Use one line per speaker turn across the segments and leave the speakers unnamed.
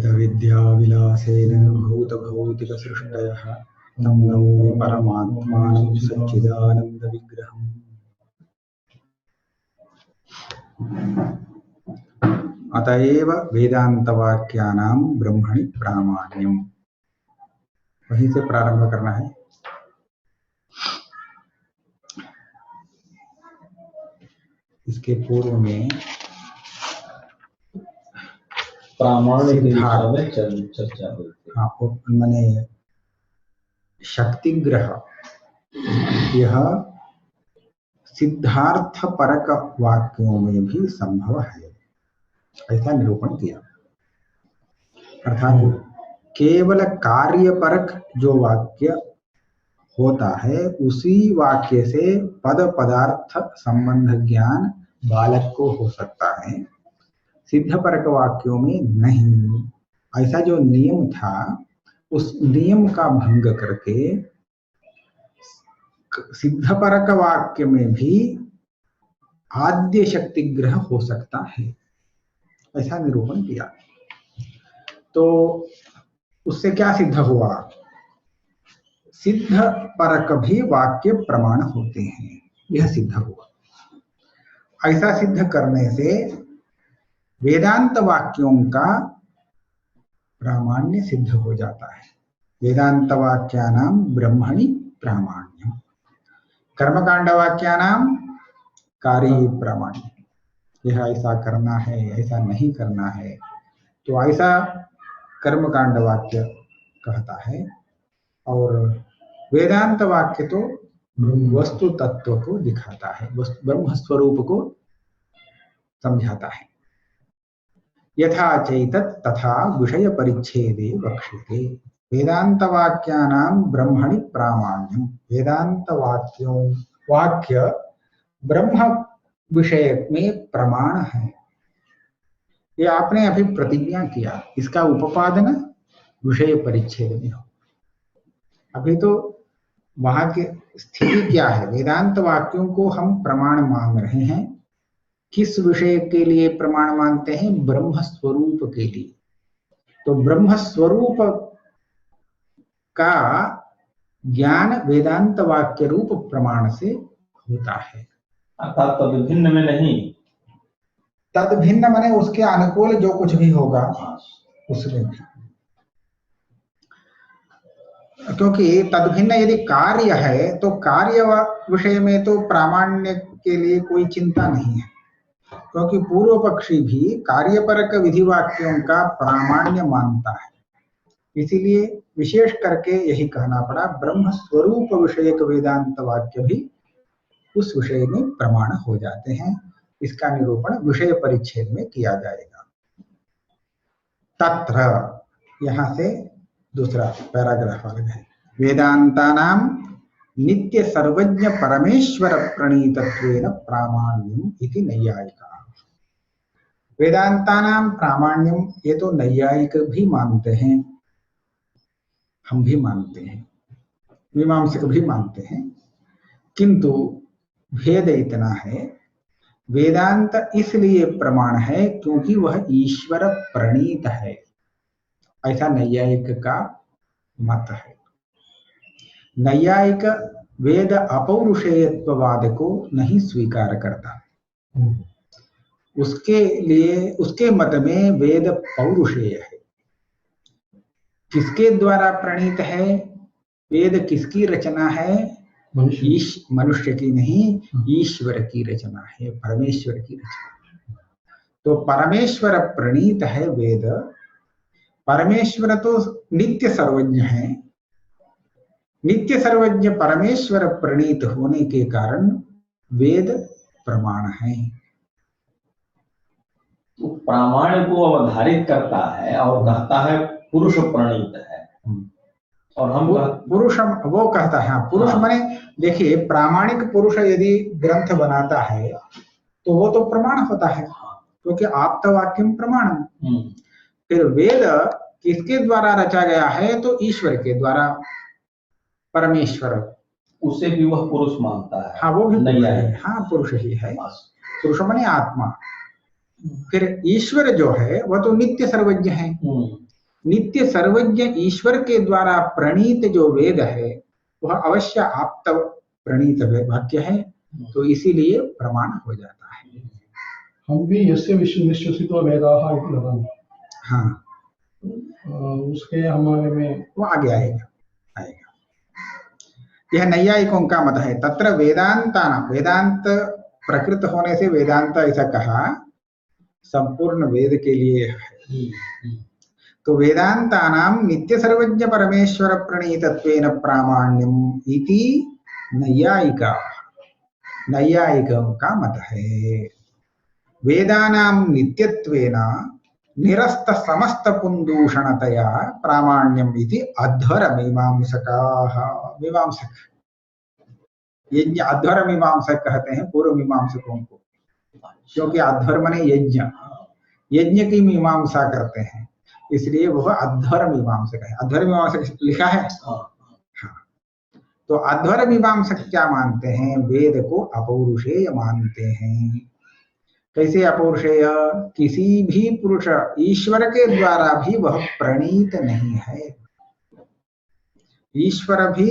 यतविद्याविलासेन भूतभौतिकसृष्टयः तं नौमि परमात्मानं सच्चिदानन्दविग्रहम्। अतएव वेदांतवाक्यानां ब्रह्मणि प्रामाण्यम। वहीं से प्रारंभ करना है। इसके पूर्व में
प्रामाण्य की चर्चा हुई।
हाँ, मैंने शक्तिग्रह यह सिद्धार्थ परक वाक्यों में भी संभव है, ऐसा निरूपण किया। अर्थात केवल कार्यपरक जो वाक्य होता है उसी वाक्य से पद पदार्थ संबंध ज्ञान बालक को हो सकता है, सिद्धपरक वाक्यों में नहीं। ऐसा जो नियम था उस नियम का भंग करके सिद्धपरक वाक्य में भी आद्य शक्ति ग्रह हो सकता है, ऐसा निरूपण किया। तो उससे क्या सिद्ध हुआ? सिद्ध परक भी वाक्य प्रमाण होते हैं, यह सिद्ध हुआ। ऐसा सिद्ध करने से वेदांत वाक्यों का प्रामाण्य सिद्ध हो जाता है। वेदांत वाक्यानां ब्रह्मणि प्रामाण्यम, कर्मकांड वाक्यानां कार्य प्रामाण्य। यह ऐसा करना है, ऐसा नहीं करना है, तो ऐसा कर्मकांड वाक्य कहता है, और वेदांत वाक्य तो वस्तु तत्व को दिखाता है, ब्रह्म स्वरूप को समझाता है। यथा चैतत् तथा विषय परिच्छेदे वक्ष्यते। वेदांत वाक्यानां ब्रह्मणि प्रामाण्यम। वेदांत वाक्य ब्रह्म विषय में प्रमाण है। ये आपने अभी प्रतिज्ञा किया, इसका उपादन विषय परिच्छेद में हो। अभी तो वहां की स्थिति क्या है? वेदांत वाक्यों को हम प्रमाण मांग रहे हैं। किस विषय के लिए प्रमाण मांगते हैं? ब्रह्म स्वरूप के लिए। तो ब्रह्म स्वरूप का ज्ञान वेदांत वाक्य रूप प्रमाण से होता है।
अर्थात तद भिन्न में नहीं,
तद भिन्न माने उसके अनुकूल जो कुछ भी होगा उसमें भी, क्योंकि तद भिन्न यदि कार्य है तो कार्य विषय में तो प्रामाण्य के लिए कोई चिंता नहीं है, क्योंकि पूर्व पक्षी भी कार्यपरक विधि वाक्यों का प्रामाण्य मानता है। इसीलिए विशेष करके यही कहना पड़ा, ब्रह्म स्वरूप विषयक वेदांत वाक्य भी उस विषय में प्रमाण हो जाते हैं। इसका निरूपण विषय परिच्छेद में किया जाएगा। तत्र, यहां से दूसरा पैराग्राफ अलग है। वेदांतानां नित्य सर्वज्ञ परमेश्वर प्रणीतत्वेन प्रामाण्यम इति नैयायिका। वेदांतानां प्रामाण्यम, ये तो नैयायिक भी मानते हैं, हम भी मानते हैं, मीमांसक भी मानते हैं, किंतु भेद इतना है, वेदांत इसलिए प्रमाण है क्योंकि वह ईश्वर प्रणीत है, ऐसा नैयायिक का मत है। नैयायिक वेद अपौरुषेयत्ववाद को नहीं स्वीकार करता। उसके लिए, उसके मत में वेद पौरुषेय है। किसके द्वारा प्रणीत है? वेद किसकी रचना है? मनुष्य की नहीं, ईश्वर की रचना है, परमेश्वर की रचना। तो परमेश्वर प्रणीत है वेद। परमेश्वर तो नित्य सर्वज्ञ है। नित्य सर्वज्ञ परमेश्वर प्रणीत होने के कारण वेद प्रमाण है।
तो प्रामाण्य को अवधारित करता है और कहता है पुरुष प्रणीत है, और हम
पुरुष वो कहता है। पुरुष माने देखिए, प्रामाणिक पुरुष यदि ग्रंथ बनाता है तो वो तो प्रमाण होता है, क्योंकि आप्तवाक्यम प्रमाणम। फिर वेद किसके द्वारा रचा गया है? तो ईश्वर के द्वारा, परमेश्वर।
उसे भी वह पुरुष मानता है।
हाँ, वो भी नहीं है। हाँ, पुरुष ही है। पुरुष माने आत्मा। फिर ईश्वर जो है वह तो नित्य सर्वज्ञ है, नित्य सर्वज्ञ ईश्वर के द्वारा प्रणीत जो वेद है वह अवश्य आप्त प्रणीत वाक्य है, तो इसीलिए प्रमाण हो जाता है।
हम भी यस्य विश्वसितो वेदाः इति वदामः।
हाँ,
उसके हमारे में
वो आगे आएगा। यह नैयायिकों का मत है। तत्र वेदांत प्रकृत होने से वेदांत ऐसा कहा संपूर्ण वेद के लिए है। तो वेदांतानां नित्य सर्वज्ञ परमेश्वर प्रणीतत्वेन प्रामाण्यम इति नैयायिकों का मत है। वेदानां नित्यत्वेन निरस्त समस्त पुंदूषणतया प्रामाण्यम इति अध्वर मीमांसकाः। मीमांसक यज्ञ अध्वर मीमांसक कहते हैं पूर्व मीमांसकों को, क्योंकि अध्वर माने यज्ञ की मीमांसा करते हैं, इसलिए वह अध्वर मीमांसक है। अध्वर मीमांसक लिखा है। हाँ, तो अध्वर मीमांसक क्या मानते हैं? वेद को अपौरुषेय मानते हैं। कैसे अपौरुषेय? किसी भी पुरुष ईश्वर के द्वारा भी वह प्रणीत नहीं है। ईश्वर भी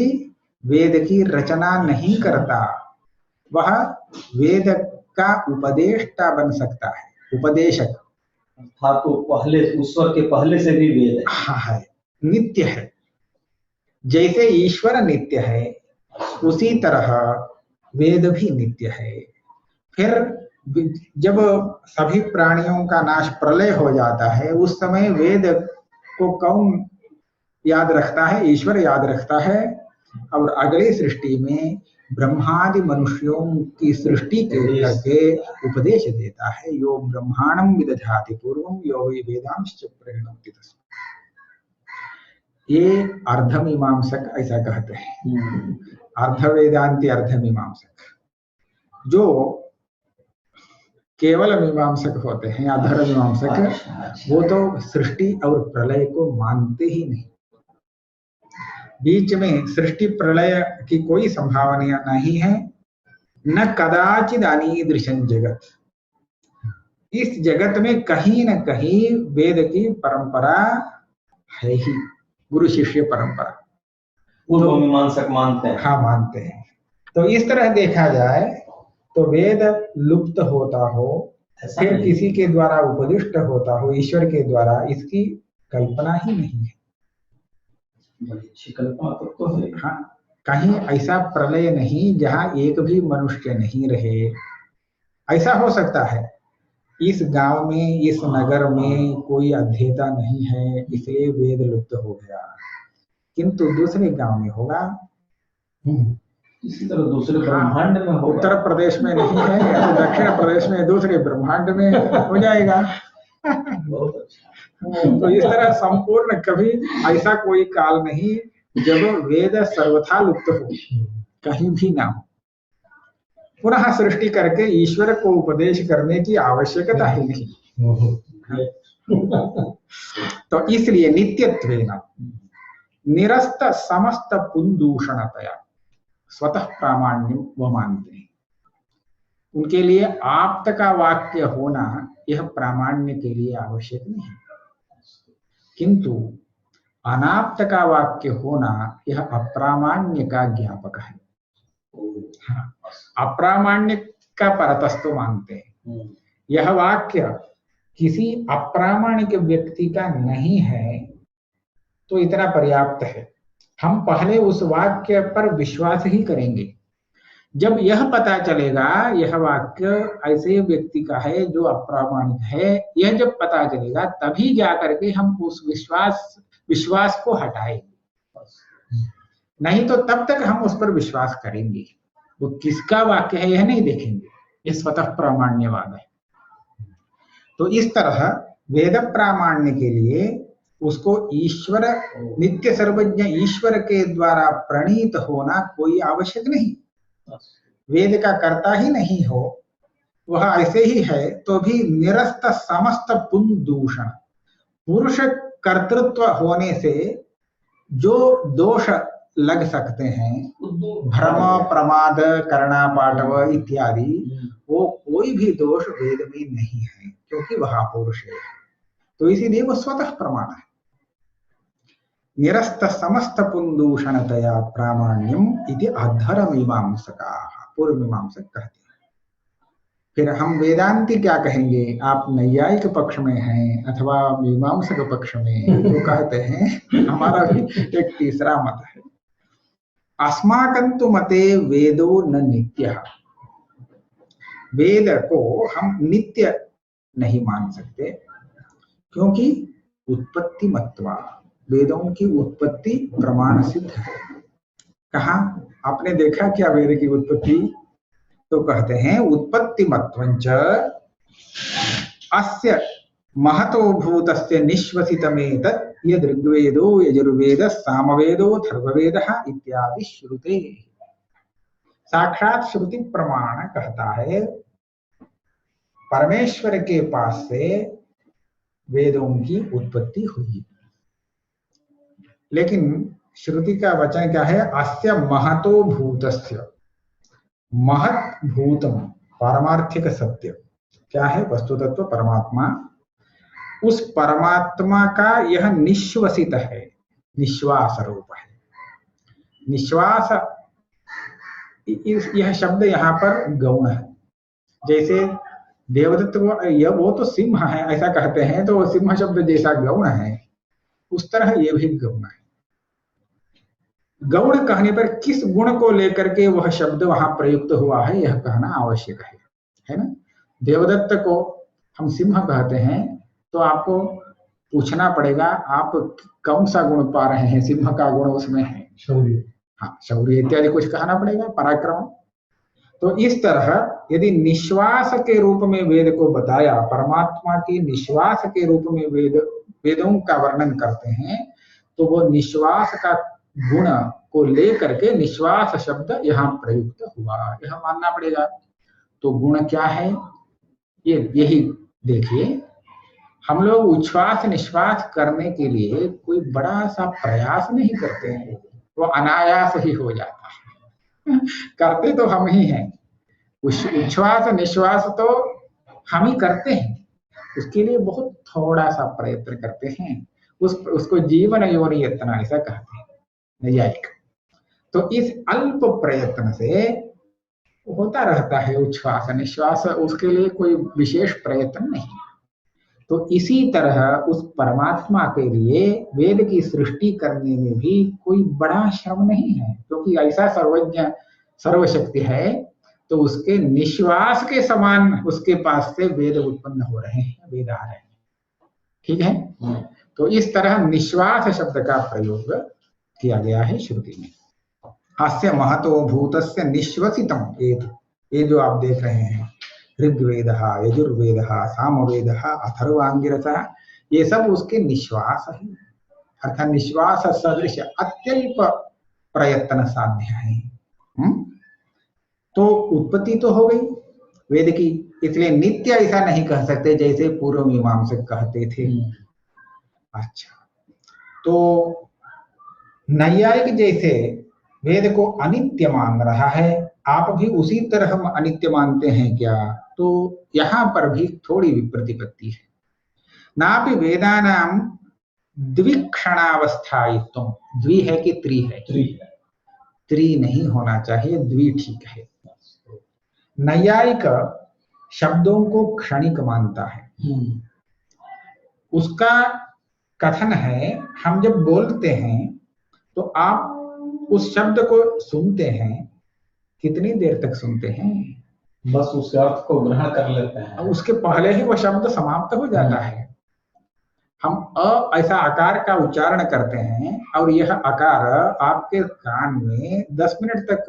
वेद की रचना नहीं करता, वह वेद का उपदेष्टा बन सकता है, उपदेशक।
तो पहले ईश्वर के पहले से भी वेद है।
हाँ है, नित्य है। जैसे ईश्वर नित्य है उसी तरह वेद भी नित्य है। फिर जब सभी प्राणियों का नाश प्रलय हो जाता है उस समय वेद को कौन याद रखता है? ईश्वर याद रखता है। और अगली सृष्टि में ब्रह्मादि मनुष्यों की सृष्टि करके उपदेश देता है। यो ब्रह्मांडं विदधाति पूर्वं यो वै वेदांश्च प्रणोति तस्मै। ये अर्धमीमांसक ऐसा कहते हैं, अर्धवेदांति अर्धमीमांसक। जो केवल मीमांसक होते हैं, अधर मीमांसक, वो तो सृष्टि और प्रलय को मानते ही नहीं। बीच में सृष्टि प्रलय की कोई संभावना नहीं है। न कदाचिद अनीदृशं जगत, इस जगत में कहीं न कहीं वेद की परंपरा है ही, गुरु शिष्य परंपरा।
पूर्व मीमांसक मानते हैं।
हाँ, मानते हैं। तो इस तरह देखा जाए तो वेद लुप्त होता हो, फिर किसी के द्वारा उपदिष्ट होता हो ईश्वर के द्वारा, इसकी कल्पना ही नहीं है।
बड़ी अच्छी कल्पना तो है।
हाँ, कहीं ऐसा प्रलय नहीं जहां एक भी मनुष्य नहीं रहे। ऐसा हो सकता है इस गांव में, इस नगर में कोई अध्येता नहीं है इसलिए वेद लुप्त हो गया, किंतु दूसरे गांव में होगा।
इसी तरह दूसरे ब्रह्मांड में होगा।
उत्तर प्रदेश में नहीं है या तो दक्षिण प्रदेश में, दूसरे ब्रह्मांड में हो जाएगा।
बहुत अच्छा।
तो इस तरह संपूर्ण कभी ऐसा कोई काल नहीं जब वेद सर्वथा लुप्त हो, कहीं भी ना हो। पुनः सृष्टि करके ईश्वर को उपदेश करने की आवश्यकता ही नहीं। तो इसलिए नित्यत्वेन निरस्त समस्त पुंदूषणतया स्वतः प्रामाण्य वो मानते हैं। उनके लिए आप्त का वाक्य होना यह प्रामाण्य के लिए आवश्यक नहीं, किंतु अनाप्त का वाक्य होना यह अप्रामाण्य का ज्ञापक है। हाँ, अप्रामाण्य का परतस्तु मानते हैं। यह वाक्य किसी अप्रामाणिक व्यक्ति का नहीं है तो इतना पर्याप्त है। हम पहले उस वाक्य पर विश्वास ही करेंगे। जब यह पता चलेगा यह वाक्य ऐसे व्यक्ति का है जो अप्रामाणिक है, यह जब पता चलेगा तभी जाकर के हम उस विश्वास को हटाएंगे, नहीं तो तब तक हम उस पर विश्वास करेंगे। वो किसका वाक्य है यह नहीं देखेंगे, यह स्वतः प्रामाण्यवाद है। तो इस तरह वेद प्रामाण्य के लिए उसको ईश्वर, नित्य सर्वज्ञ ईश्वर के द्वारा प्रणीत होना कोई आवश्यक नहीं। वेद का कर्ता ही नहीं हो, वह ऐसे ही है तो भी निरस्त समस्त पुंदूषण, पुरुष कर्तृत्व होने से जो दोष लग सकते हैं, भ्रम प्रमाद करना पाटव इत्यादि, वो कोई भी दोष वेद में नहीं है क्योंकि वह पुरुष है। तो इसीलिए वो स्वतः प्रमाण है। निरस्त समस्त पुंदूषणतया प्रामाण्यम इति अधर मीमांसका, पूर्व मीमांसक कहते हैं। फिर हम वेदांती क्या कहेंगे, आप नैयायिक पक्ष में हैं अथवा मीमांसक पक्ष में, तो कहते हैं हमारा भी एक तीसरा मत है, अस्माकं तु मते वेदो न नित्यः, वेद को हम नित्य नहीं मान सकते, क्योंकि उत्पत्ति मत्वा, वेदों की उत्पत्ति प्रमाण सिद्ध है। कहा आपने देखा क्या वेद की उत्पत्ति, तो कहते हैं उत्पत्ति मत्वंच अस्य महतो भूतस्य निश्वसितमेतत् यद् ऋग्वेदो यजुर्वेदः सामवेदो अथर्ववेदः इत्यादि श्रुते। साक्षात श्रुति प्रमाण कहता है परमेश्वर के पास से वेदों की उत्पत्ति हुई। लेकिन श्रुति का वचन क्या है, अस्य महतो भूतस्य, महत भूतम पारमार्थिक सत्य क्या है, वस्तु तत्व परमात्मा, उस परमात्मा का यह निश्वसित है, निश्वास रूप है। निश्वास यह शब्द यहाँ पर गौण है। जैसे देवदत्त वो तो सिंह है ऐसा कहते हैं, तो सिंह शब्द जैसा गौण है, उस तरह ये भी गौण है। गौण कहने पर किस गुण को लेकर के वह शब्द वहां प्रयुक्त हुआ है यह कहना आवश्यक है ना। देवदत्त को हम सिंह कहते हैं, तो आपको पूछना पड़ेगा आप कौन सा गुण पा रहे हैं, सिंह का गुण उसमें है
शौर्य,
हाँ शौर्य इत्यादि कुछ कहना पड़ेगा, पराक्रम। तो इस तरह यदि निश्वास के रूप में वेद को बताया, परमात्मा के निश्वास के रूप में वेदों का वर्णन करते हैं, तो वो निश्वास का गुण को लेकर के निश्वास शब्द यहाँ प्रयुक्त हुआ, यह मानना पड़ेगा। तो गुण क्या है, ये यही देखिए, हम लोग उच्छ्वास निश्वास करने के लिए कोई बड़ा सा प्रयास नहीं करते हैं, वो अनायास ही हो जाता है। करते तो हम ही हैं, उच्छ्वास निश्वास तो हम ही करते हैं, उसके लिए बहुत थोड़ा सा प्रयत्न करते हैं, उसको जीवन योनि यत्न ऐसा कहते हैं नैयायिक। तो इस अल्प प्रयत्न से होता रहता है उच्छ्वास निश्वास, उसके लिए कोई विशेष प्रयत्न नहीं। तो इसी तरह उस परमात्मा के लिए वेद की सृष्टि करने में भी कोई बड़ा श्रम नहीं है, क्योंकि ऐसा सर्वज्ञ सर्वशक्ति है, तो उसके निश्वास के समान उसके पास से वेद उत्पन्न हो रहे हैं, वेद आ रहे हैं। ठीक है, तो इस तरह निश्वास शब्द का प्रयोग किया गया है श्रुति में। अस्य महतो भूतस्य निश्वसितम, ये जो आप देख रहे हैं ऋग्वेदः यजुर्वेदः सामवेदः अथर्वांगिरसः, ये सब उसके निश्वास है, अर्थात निश्वास सदृश अत्यल्प प्रयत्न साध्य है। तो उत्पत्ति तो हो गई वेद की, इसलिए नित्य ऐसा नहीं कह सकते जैसे पूर्व मीमांसक कहते थे। अच्छा, तो नैयायिक जैसे वेद को अनित्य मान रहा है, आप भी उसी तरह हम अनित्य मानते हैं क्या, तो यहां पर भी थोड़ी विप्रतिपत्ति है। नापि वेदानाम द्विक्षणावस्थायित्वम, द्वि है कि त्रि है, त्रि नहीं होना चाहिए, द्वि ठीक है। नैयायिक शब्दों को क्षणिक मानता है, उसका कथन है हम जब बोलते हैं तो आप उस शब्द को सुनते हैं, कितनी देर तक सुनते हैं,
बस उस अर्थ को ग्रहण कर लेते हैं,
उसके पहले ही वह शब्द समाप्त हो जाता है। हम ऐसा आकार का उच्चारण करते हैं और यह आकार आपके कान में 10 मिनट तक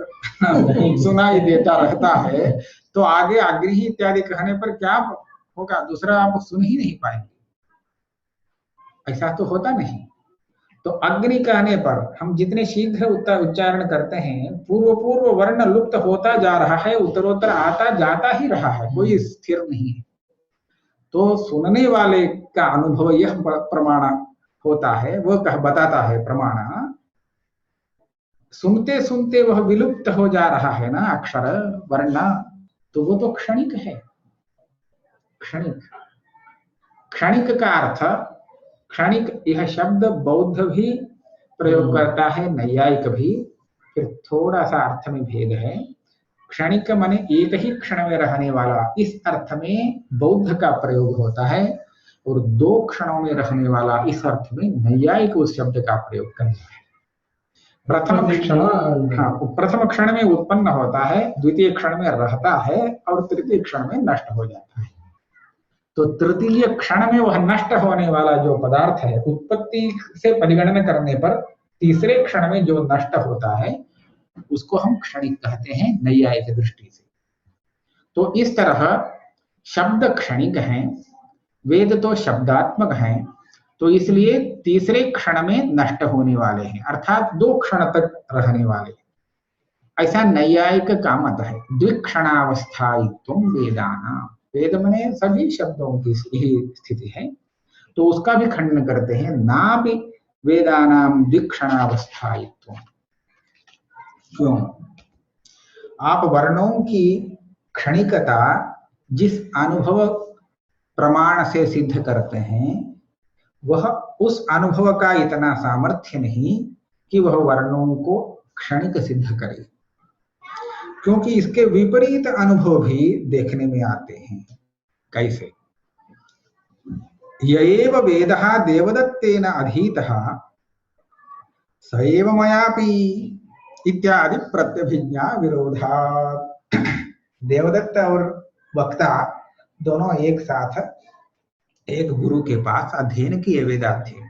सुनाई देता रहता है, तो आगे अग्नि इत्यादि कहने पर क्या होगा, दूसरा आप सुन ही नहीं पाएंगे, ऐसा तो होता नहीं। तो अग्नि कहने पर हम जितने शीघ्र उच्चारण करते हैं, पूर्व वर्ण लुप्त होता जा रहा है, उत्तरोत्तर आता जाता ही रहा है, कोई स्थिर नहीं है। तो सुनने वाले का अनुभव यह प्रमाण होता है, वह बताता है प्रमाण, सुनते सुनते वह विलुप्त हो जा रहा है ना अक्षर वर्ण, तो वो तो क्षणिक है। क्षणिक का अर्थ, क्षणिक यह शब्द बौद्ध भी प्रयोग करता है, नैयायिक भी। फिर थोड़ा सा अर्थ में भेद है। क्षणिक माने एक ही क्षण में रहने वाला, इस अर्थ में बौद्ध का प्रयोग होता है, और 2 क्षणों में रहने वाला इस अर्थ में नैयायिक उस शब्द का प्रयोग करता है। प्रथम क्षण, हाँ, प्रथम क्षण में उत्पन्न होता है, द्वितीय क्षण में रहता है, और तृतीय क्षण में नष्ट हो जाता है। तो तृतीय क्षण में वह नष्ट होने वाला जो पदार्थ है, उत्पत्ति से परिगणना करने पर तीसरे क्षण में जो नष्ट होता है उसको हम क्षणिक कहते हैं नैयायिक दृष्टि से। तो इस तरह शब्द क्षणिक हैं, वेद तो शब्दात्मक हैं, तो इसलिए तीसरे क्षण में नष्ट होने वाले हैं, अर्थात 2 क्षण तक रहने वाले। ऐसा नैयायिक का मत है। द्विक्षणावस्थायित्वं वेदानां, वेद में सभी शब्दों की यही स्थिति है, तो उसका भी खंडन करते हैं। नापि वेदानां द्विक्षणावस्थायित्वं। क्यों? आप वर्णों की क्षणिकता जिस अनुभव प्रमाण से सिद्ध करते हैं, वह उस अनुभव का इतना सामर्थ्य नहीं कि वह वर्णों को क्षणिक सिद्ध करे, क्योंकि इसके विपरीत अनुभव भी देखने में आते हैं। कैसे? यएव वेदः देवदत्तेन अधीतः स एव मयापि इत्यादि प्रत्यभिज्ञा विरोधात्। देवदत्त और वक्ता दोनों एक साथ एक गुरु के पास अध्ययन किए वेदाध्ययन।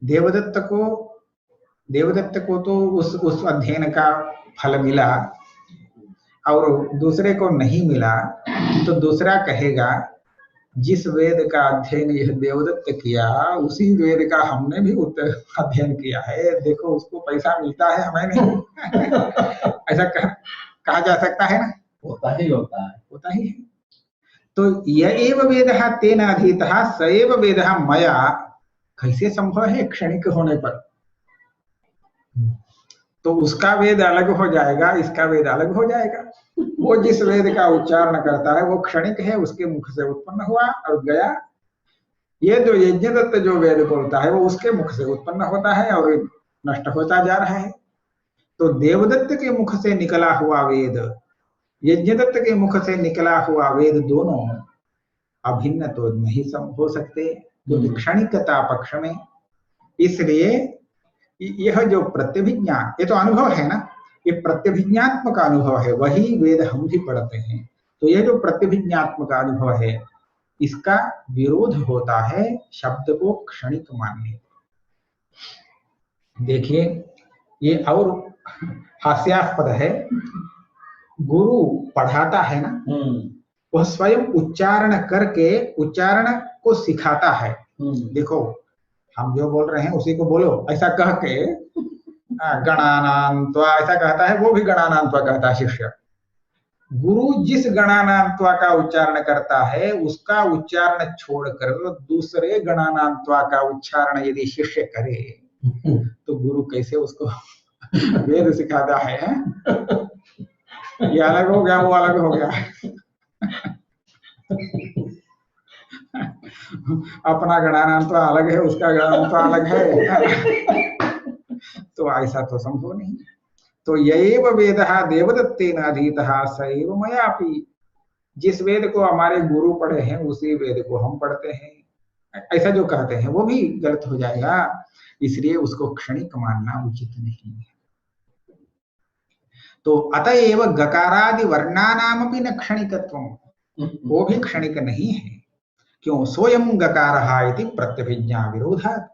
देवदत्त को तो उस अध्ययन का फल मिला और दूसरे को नहीं मिला, तो दूसरा कहेगा जिस वेद का अध्ययन यह देवदत्त किया, उसी वेद का हमने भी अध्ययन किया है, देखो उसको पैसा मिलता है, हमें नहीं। ऐसा कहा जा सकता है ना?
होता ही
है। तो य एव वेदः तेन अधीतः स एव वेदः मया, कैसे संभव है क्षणिक होने पर? तो उसका वेद अलग हो जाएगा, इसका वेद अलग हो जाएगा। वो जिस वेद का उच्चारण करता है वो क्षणिक है, उसके मुख से उत्पन्न हुआ और गया। ये जो यज्ञदत्त जो वेद बोलता है वो उसके मुख से उत्पन्न होता है और नष्ट होता जा रहा है। तो देवदत्त के मुख से निकला हुआ वेद, यज्ञदत्त के मुख से निकला हुआ वेद, दोनों अभिन्न तो नहीं हो सकते, जो क्षणिकता पक्ष में। इसलिए यह जो प्रत्यभिज्ञा, ये तो अनुभव है ना, ये प्रत्यभिज्ञात्मक अनुभव है, वही वेद हम भी पढ़ते हैं। तो ये जो प्रत्यभिज्ञात्मक अनुभव है, इसका विरोध होता है शब्द को क्षणिक मानने। देखिए, ये और हास्यास्पद है। गुरु पढ़ाता है ना, वह स्वयं उच्चारण करके उच्चारण को सिखाता है। देखो, हम जो बोल रहे हैं उसी को बोलो, ऐसा कह के गणानान्त्वा ऐसा कहता है, वो भी गणानान्त्वा कहता है शिष्य। गुरु जिस गणानान्त्वा का उच्चारण करता है, उसका उच्चारण छोड़कर दूसरे गणानान्त्वा का उच्चारण यदि शिष्य करे, तो गुरु कैसे उसको वेद सिखाता है? ये अलग हो गया, वो अलग हो गया। अपना गणानान्त्वा अलग है, उसका गणानान्त्वा अलग है। तो ऐसा तो संभव नहीं। तो यएव वेदः देवदत्तेन अधीतः स एव मयापि, जिस वेद को हमारे गुरु पढ़े हैं उसी वेद को हम पढ़ते हैं, ऐसा जो कहते हैं वो भी गलत हो जाएगा। इसलिए उसको क्षणिक मानना उचित नहीं है। तो अतएव गकारादि वर्णानामपि न क्षणिकत्वम्, वो भी क्षणिक नहीं है। क्यों? सोयम गकारः इति प्रत्यभिज्ञा विरोधात्।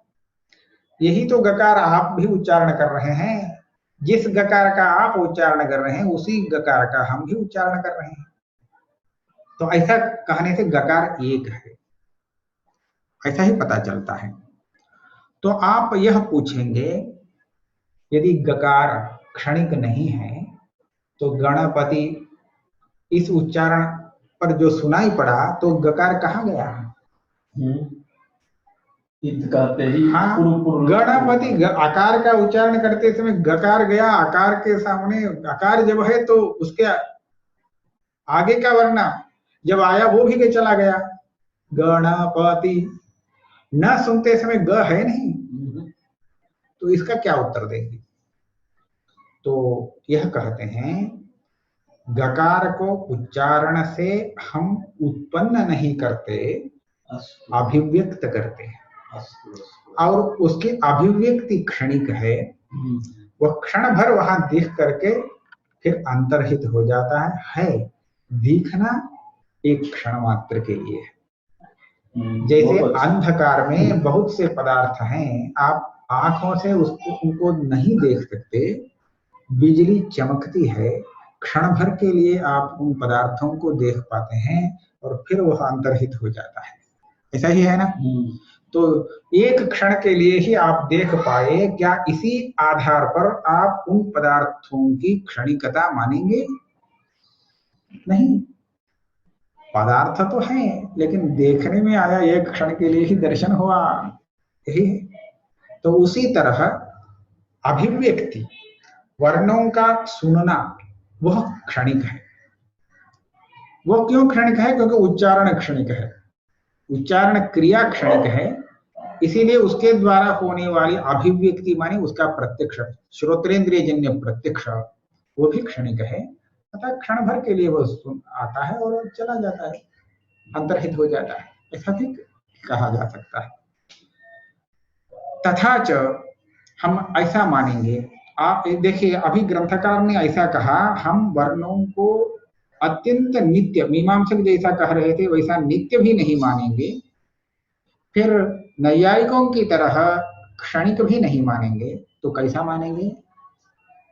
यही तो गकार आप भी उच्चारण कर रहे हैं, जिस गकार का आप उच्चारण कर रहे हैं उसी गकार का हम भी उच्चारण कर रहे हैं। तो ऐसा कहने से गकार एक है, ऐसा ही पता चलता है। तो आप यह पूछेंगे, यदि गकार क्षणिक नहीं है तो गणपति इस उच्चारण पर जो सुनाई पड़ा, तो गकार कहाँ गया?
कहते ही
हाँ, गणपति आकार का उच्चारण करते समय गकार गया, आकार के सामने आकार जब है तो उसके आगे का वर्ण जब आया वो भी चला गया। गणपति न सुनते समय ग है नहीं, तो इसका क्या उत्तर देंगे? तो यह कहते हैं गकार को उच्चारण से हम उत्पन्न नहीं करते,
अस्तु
अभिव्यक्त करते हैं।
अस्तु अस्तु
और उसकी अभिव्यक्ति क्षणिक है, वह क्षण भर वहां दिख करके फिर अंतर्हित हो जाता है दिखना एक क्षण मात्र के लिए है। जैसे
बहुत अच्छा।
अंधकार में बहुत से पदार्थ हैं, आप आंखों से उसको उनको नहीं देख सकते, बिजली चमकती है, क्षण भर के लिए आप उन पदार्थों को देख पाते हैं और फिर वह अंतर्हित हो जाता है। ऐसा ही है ना? तो एक क्षण के लिए ही आप देख पाए, क्या इसी आधार पर आप उन पदार्थों की क्षणिकता मानेंगे? नहीं, पदार्थ तो है लेकिन देखने में आया एक क्षण के लिए ही दर्शन हुआ, यही है। तो उसी तरह अभिव्यक्ति, वर्णों का सुनना, वह क्षणिक है। वह क्यों क्षणिक है? क्योंकि उच्चारण क्षणिक है, उच्चारण क्रिया क्षणिक है, इसीलिए उसके द्वारा होने वाली अभिव्यक्ति माने उसका प्रत्यक्ष, श्रोत्रेंद्रिय जन्य प्रत्यक्ष, वो भी क्षणिक है। अतः क्षण भर के लिए वो आता है और चला जाता है, अंतर्हित हो जाता है, ऐसा भी कहा जा सकता है। तथा च हम ऐसा मानेंगे, आप देखिए अभी ग्रंथकार ने ऐसा कहा, हम वर्णों को अत्यंत नित्य, मीमांसक जैसा कह रहे थे वैसा नित्य भी नहीं मानेंगे, फिर नैयायिकों की तरह क्षणिक भी नहीं मानेंगे, तो कैसा मानेंगे?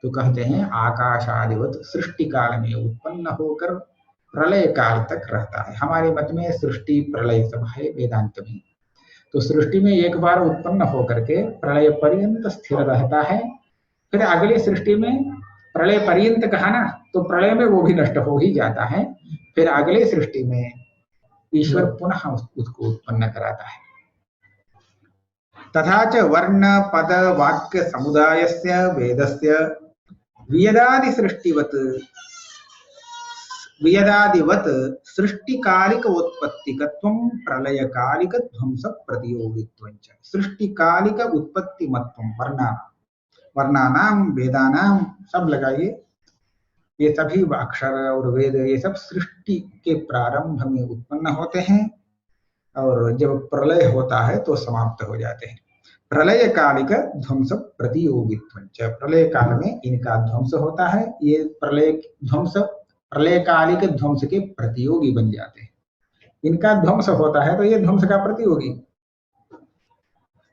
तो कहते हैं आकाशादिवत सृष्टि काल में उत्पन्न होकर प्रलय काल तक रहता है। हमारे मत में सृष्टि प्रलय सब है वेदांत में। तो सृष्टि में एक बार उत्पन्न होकर के प्रलय पर्यंत स्थिर रहता है, फिर अगली सृष्टि में प्रलय पर्यंत कहा ना, तो प्रलय में वो भी नष्ट हो ही जाता है, फिर अगली सृष्टि में ईश्वर पुनः उसको उत्पन्न कराता है। तथा च वर्ण पद वाक्य समुदायस्य वेदस्य वियदादिवत सृष्टिकालिक उत्पत्तिकत्वं प्रलयकालिक ध्वंस प्रतियोगित्वं च। सृष्टिकालिक उत्पत्तिमत्वं वर्णानाम वेदानाम सब लगाइए, ये सभी अक्षर और वेद ये सब सृष्टि के प्रारंभ में उत्पन्न होते हैं और जब प्रलय होता है तो समाप्त हो जाते हैं। प्रलय कालिक ध्वंस प्रतियोगित्व, प्रलय काल में इनका ध्वंस होता है, ये प्रलय कालिक ध्वंस के प्रतियोगी बन जाते हैं। इनका ध्वंस होता है तो ये ध्वंस का प्रतियोगी।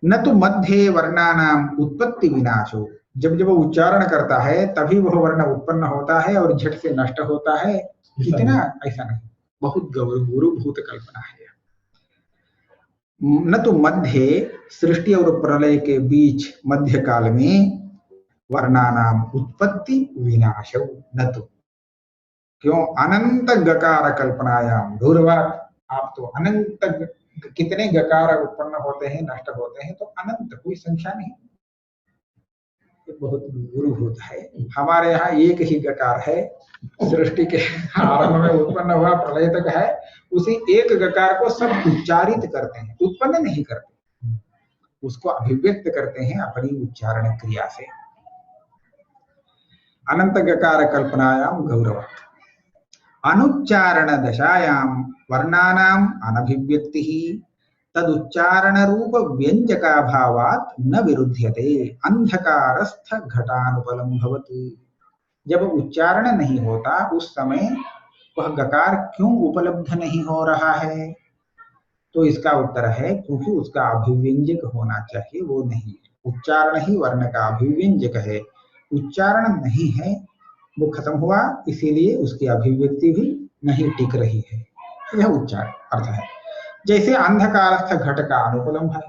न तो मध्य वर्णानाम उत्पत्ति विनाशो, जब जब वो उच्चारण करता है तभी वह वर्ण उत्पन्न होता है और झट से नष्ट होता है, इतना ऐसा नहीं, बहुत गुरुभूत कल्पना है। न तो मध्य सृष्टि और प्रलय के बीच मध्य काल में वर्णानाम उत्पत्ति विनाश, न तो क्यों अनंत गकार कल्पनायाम दूरवात, आप तो अनंत कितने गकार उत्पन्न होते हैं नष्ट होते हैं, तो अनंत कोई संख्या नहीं, बहुत गुरुभूत है। हमारे यहाँ एक ही गकार है, सृष्टि के आरंभ में उत्पन्न हुआ प्रलय तक है, उसी एक गकार को सब उच्चारित करते हैं, उत्पन्न नहीं करते, उसको अभिव्यक्त करते हैं अपनी उच्चारण क्रिया से। अनंत गकार कल्पनायाम गौरव अनुच्चारण दशायाम वर्णानाम अनभिव्यक्ति तदुच्चारण रूप व्यंजका भावात न विरुध्यते अंधकारस्थ घटानुपलम भवति। जब उच्चारण नहीं होता उस समय वह गकार क्यों उपलब्ध नहीं हो रहा है? तो इसका उत्तर है क्योंकि उसका अभिव्यंजक होना चाहिए, वो नहीं है। उच्चारण ही वर्ण का अभिव्यंजक है, उच्चारण नहीं है, वो खत्म हुआ, इसीलिए उसकी अभिव्यक्ति भी नहीं टिक रही है, यह उच्चारण अर्थ है। जैसे अंधकारस्थ घट का अनुपलम है,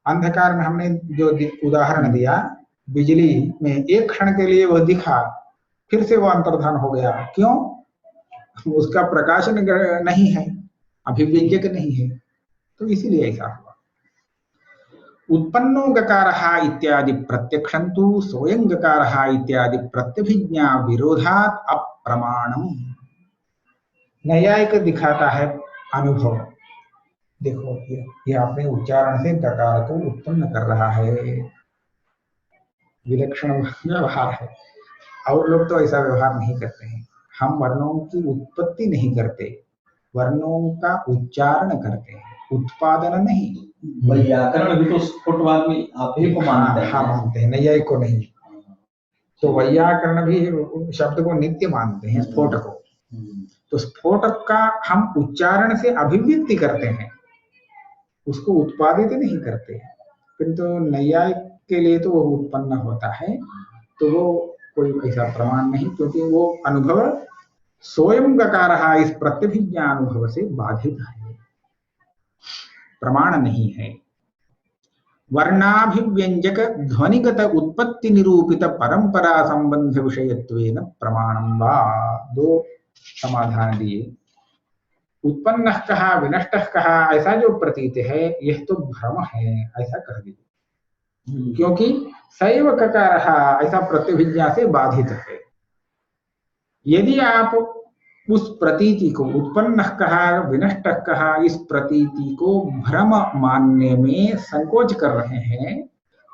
अंधकार में हमने जो उदाहरण दिया, बिजली में एक क्षण के लिए वह दिखा, फिर से वो अंतर्धान हो गया, क्यों? उसका प्रकाशन नहीं है, अभिव्यंजक नहीं है, तो इसीलिए ऐसा हुआ। उत्पन्नो गकारः इत्यादि प्रत्यक्षन्तु स्वयं गकारः इत्यादि प्रत्यभिज्ञा विरोधात् अप्रमाणम। नैयायिक दिखाता है अनुभव, देखो ये आपने उच्चारण से गकार को उत्पन्न कर रहा है, विलक्षण व्यवहार है। और लोग तो ऐसा व्यवहार नहीं करते हैं। हम वर्णों की उत्पत्ति नहीं करते, वर्णों का उच्चारण करते हैं, उत्पादन नहीं।
व्याकरण भी तो स्फुटवाद में आप ही को मानते हैं।
हाँ मानते हैं, नैयायिक को नहीं। तो वैयाकरण भी शब्द को नित्य मानते हैं, स्फोट को। तो स्फोटक का हम उच्चारण से अभिव्यक्ति करते हैं, उसको उत्पादित नहीं करते। किंतु नैयायिक के लिए तो वो उत्पन्न होता है, तो वो कोई ऐसा प्रमाण नहीं, क्योंकि वो अनुभव स्वयं गकारः इस प्रत्यभिज्ञा अनुभव से बाधित है, प्रमाण नहीं है। वर्णाभिव्यंजक ध्वनिगत उत्पत्ति निरूपित परंपरा संबंध विषयत्वेन प्रमाणं वा। दो समाधान दिए। उत्पन्नः कहा, विनष्टः कहा, ऐसा जो प्रतीत है यह तो भ्रम है, ऐसा कह दीजिए। क्योंकि सैव ककारः ऐसा प्रत्यभिज्ञा से बाधित है। यदि आप उस प्रतीति को, उत्पन्नः कहा विनष्टः कहा, इस प्रतीति को भ्रम मानने में संकोच कर रहे हैं,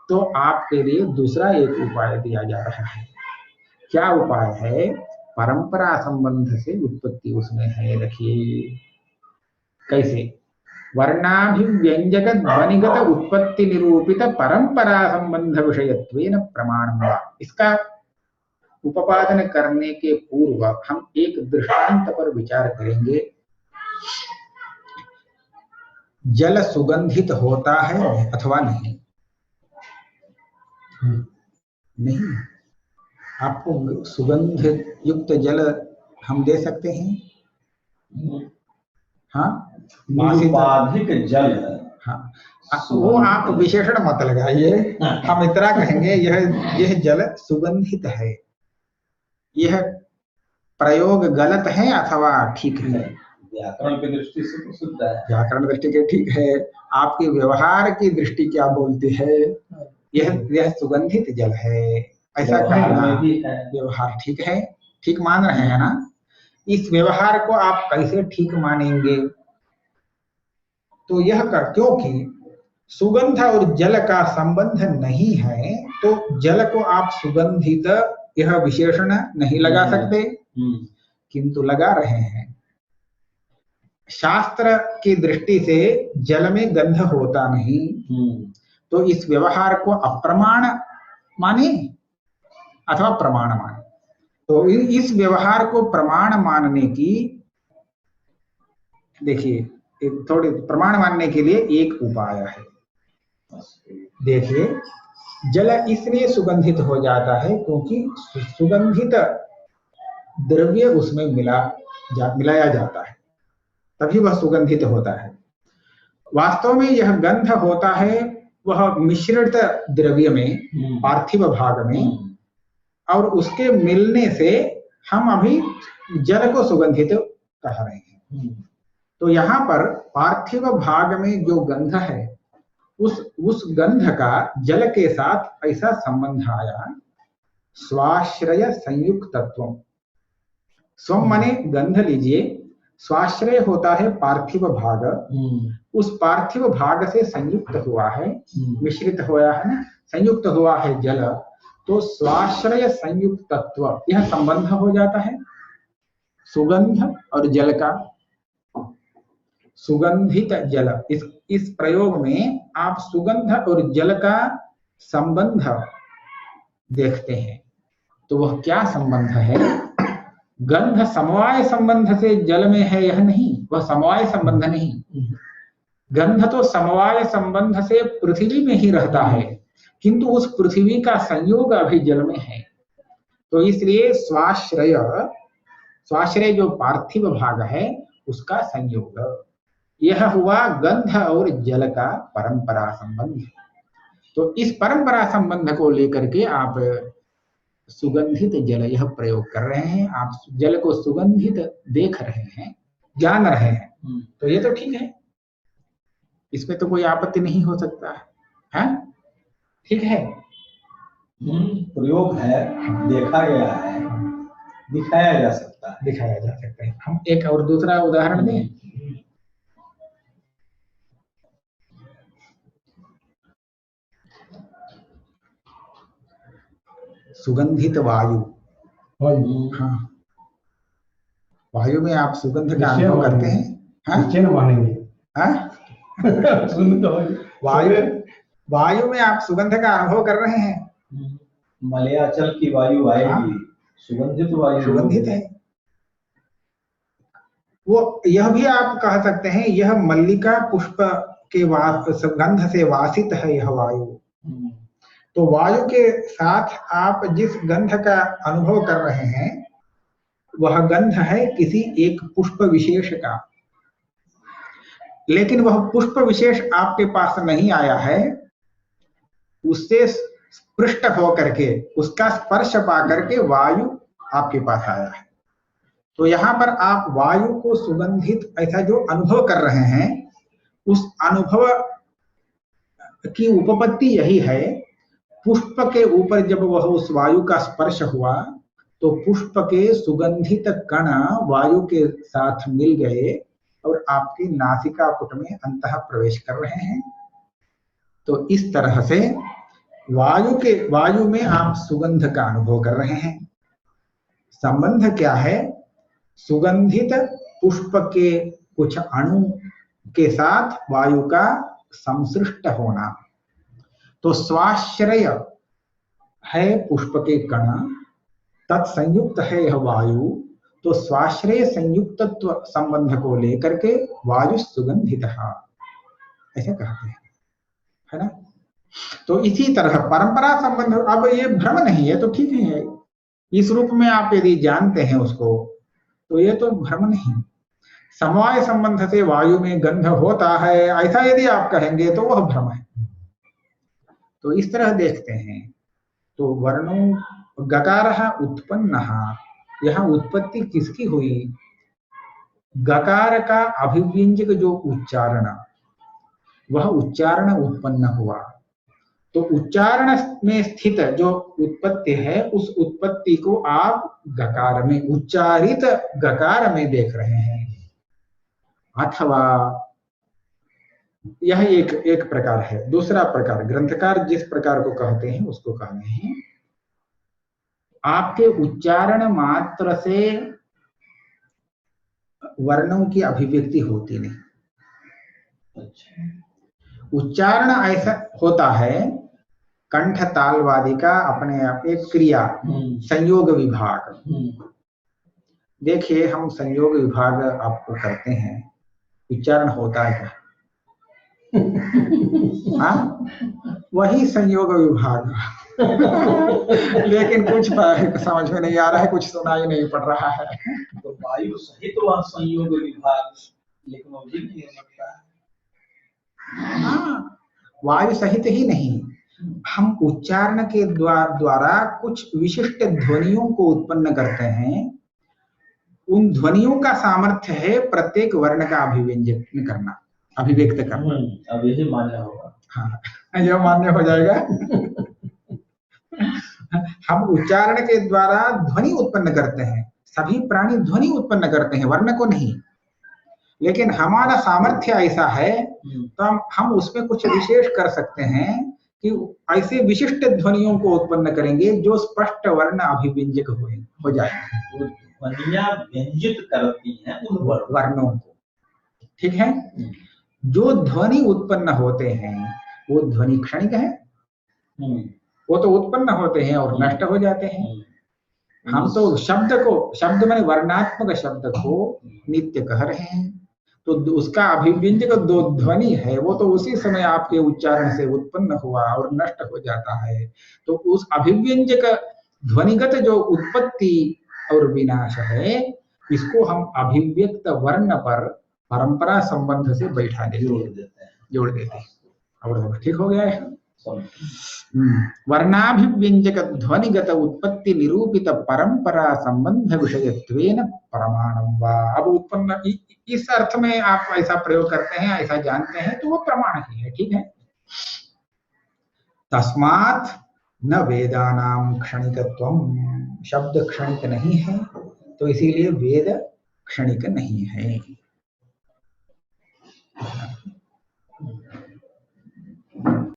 तो आपके लिए दूसरा एक उपाय दिया जा रहा है। क्या उपाय है? परंपरा संबंध से उत्पत्ति उसमें है। रखिए कैसे? वर्णाभिव्यंजक ध्वनिगत उत्पत्ति निरूपित परंपरा संबंध विषयत्वेन प्रमाणं वा। इसका उपादन करने के पूर्व हम एक दृष्टांत पर विचार करेंगे। जल सुगंधित होता है अथवा नहीं? नहीं। आपको सुगंध युक्त जल हम दे सकते हैं? हाँ,
निरुपाधिक जल।
हाँ, वो आप विशेषण मत लगाइए। हम इतना कहेंगे यह जल सुगंधित है। यह प्रयोग गलत है अथवा ठीक है?
व्याकरण की दृष्टि से तो शुद्ध है। व्याकरण
दृष्टि के ठीक है। आपके व्यवहार की दृष्टि क्या बोलती है? यह सुगंधित जल है, ऐसा कहना व्यवहार ठीक है, ठीक मान रहे हैं ना? इस व्यवहार को आप कैसे ठीक मानेंगे? तो यह क्योंकि सुगंध और जल का संबंध नहीं है, तो जल को आप सुगंधित यह विशेषण नहीं लगा सकते, किंतु लगा रहे हैं। शास्त्र की दृष्टि से जल में गंध होता नहीं, तो इस व्यवहार को अप्रमाण माने अथवा प्रमाण माने। तो इस व्यवहार को प्रमाण मानने की, देखिए थोड़ी प्रमाण मानने के लिए एक उपाय है। देखिए, जल इसलिए सुगंधित हो जाता है क्योंकि सुगंधित द्रव्य उसमें मिलाया जाता है, तभी वह सुगंधित होता है। वास्तव में यह गंध होता है वह मिश्रित द्रव्य में, पार्थिव भाग में, और उसके मिलने से हम अभी जल को सुगंधित कह रहे हैं। तो यहाँ पर पार्थिव भाग में जो गंध है, उस गंध का जल के साथ ऐसा संबंध आया, स्वाश्रय संयुक्तत्व। स्वम माने गंध लीजिए, स्वाश्रय होता है पार्थिव भाग, उस पार्थिव भाग से संयुक्त हुआ है, मिश्रित हुआ है ना, संयुक्त हुआ है जल, तो स्वाश्रय संयुक्तत्व यह संबंध हो जाता है सुगंध और जल का। सुगंधित जल, इस प्रयोग में आप सुगंध और जल का संबंध देखते हैं। तो वह क्या संबंध है? गंध समवाय संबंध से जल में है यह नहीं, वह समवाय संबंध नहीं। गंध तो समवाय संबंध से पृथ्वी में ही रहता है, किंतु उस पृथ्वी का संयोग अभी जल में है। तो इसलिए स्वाश्रय जो पार्थिव भाग है उसका संयोग, यह हुआ गंध और जल का परंपरा संबंध। तो इस परंपरा संबंध को लेकर के आप सुगंधित जल यह प्रयोग कर रहे हैं, आप जल को सुगंधित देख रहे हैं, जान रहे हैं, तो ये तो ठीक है, इसमें तो कोई आपत्ति नहीं हो सकता है। ठीक है,
प्रयोग है, देखा गया है, दिखाया जा सकता है,
दिखाया जा सकता है। हम एक और दूसरा उदाहरण दें। सुगंधित वायु।
वायु
हाँ, वायु में आप सुगंध का
निश्चय
अनुभव करते
मानेंगे।
हैं? हाँ?
निश्चय न मानेंगे।
हाँ?
सुगंधित
वायु वायु में आप सुगंध का अनुभव कर रहे हैं?
मलयाचल की वायु आएगी,
हाँ।
सुगंधित वायु
सुगंधित है वो। यह भी आप कह सकते हैं यह मल्लिका पुष्प के सुगंध से वासित है यह वायु। तो वायु के साथ आप जिस गंध का अनुभव कर रहे हैं वह गंध है किसी एक पुष्प विशेष का, लेकिन वह पुष्प विशेष आपके पास नहीं आया है, उससे स्पृष्ट होकर के उसका स्पर्श पा करके वायु आपके पास आया है। तो यहाँ पर आप वायु को सुगंधित ऐसा जो अनुभव कर रहे हैं, उस अनुभव की उपपत्ति यही है। पुष्प के ऊपर जब वह उस वायु का स्पर्श हुआ तो पुष्प के सुगंधित कण वायु के साथ मिल गए और आपके नासिका पुट में अंतः प्रवेश कर रहे हैं। तो इस तरह से वायु में आप सुगंध का अनुभव कर रहे हैं। संबंध क्या है? सुगंधित पुष्प के कुछ अणु के साथ वायु का संसृष्ट होना। तो स्वाश्रय है पुष्प के कण, तत्संयुक्त है यह वायु। तो स्वाश्रय संयुक्तत्व संबंध को लेकर के वायु सुगंधित ऐसे कहते हैं, है ना? तो इसी तरह परंपरा संबंध, अब ये भ्रम नहीं है तो ठीक है, इस रूप में आप यदि जानते हैं उसको तो ये तो भ्रम नहीं। समवाय संबंध से वायु में गंध होता है ऐसा यदि आप कहेंगे तो वह भ्रम है। तो इस तरह देखते हैं। तो वर्णों गकारः उत्पन्नः, यहाँ उत्पत्ति किसकी हुई? गकार का अभिव्यंजक जो उच्चारण, वह उच्चारण उत्पन्न हुआ। तो उच्चारण में स्थित जो उत्पत्ति है उस उत्पत्ति को आप गकार में, उच्चारित गकार में देख रहे हैं। अथवा यह एक प्रकार है। दूसरा प्रकार ग्रंथकार जिस प्रकार को कहते हैं उसको कहते हैं आपके उच्चारण मात्र से वर्णों की अभिव्यक्ति होती नहीं। उच्चारण ऐसा होता है कंठ तालवादी का अपने आप एक क्रिया, संयोग विभाग। देखिए हम संयोग विभाग आपको करते हैं, उच्चारण होता है क्या? हाँ, वही संयोग विभाग। लेकिन कुछ समझ में नहीं आ रहा है, कुछ सुनाई नहीं पड़ रहा है।
तो वायु सहित वह संयोग विभाग, लेकिन वो भी नहीं लगता है।
हाँ, वायु सहित ही नहीं, हम उच्चारण के द्वारा कुछ विशिष्ट ध्वनियों को उत्पन्न करते हैं। उन ध्वनियों का सामर्थ्य है प्रत्येक वर्ण का अभिव्यंजक करना, अभिव्यक्त करना।
अब यही मान्य होगा।
हाँ, यह मान्य हो जाएगा। हम उच्चारण के द्वारा ध्वनि उत्पन्न करते हैं। सभी प्राणी ध्वनि उत्पन्न करते हैं, वर्ण को नहीं। लेकिन हमारा सामर्थ्य ऐसा है तो हम उसमें कुछ विशेष कर सकते हैं कि ऐसे विशिष्ट ध्वनियों को उत्पन्न करेंगे जो स्पष्ट वर्ण अभिव्यंजक हो जाए।
ध्वनियां व्यंजित करती हैं उन
वर्णों को, ठीक है? जो ध्वनि उत्पन्न होते हैं वो ध्वनि क्षणिक है, वो तो उत्पन्न होते हैं और नष्ट हो जाते हैं। हम तो शब्द में वर्णात्मक शब्द को नित्य कह रहे हैं। तो उसका अभिव्यंजक दो ध्वनि है, वो तो उसी समय आपके उच्चारण से उत्पन्न हुआ और नष्ट हो जाता है। तो उस अभिव्यंजक ध्वनिगत जो उत्पत्ति और विनाश है, इसको हम अभिव्यक्त वर्ण पर परंपरा संबंध से बैठा देते हैं, जोड़ देते हैं। और ठीक हो गया है। वर्णाभिव्यंजक ध्वनिगत उत्पत्ति निरूपित परंपरा संबंध विषयत्वेन प्रमाणम वा। अब उत्पन्न इस अर्थ में आप ऐसा प्रयोग करते हैं, ऐसा जानते हैं तो वो प्रमाण ही है, ठीक है? तस्मात् न वेदानां क्षणिकत्वम, शब्द क्षणिक नहीं है तो इसीलिए वेद क्षणिक नहीं है।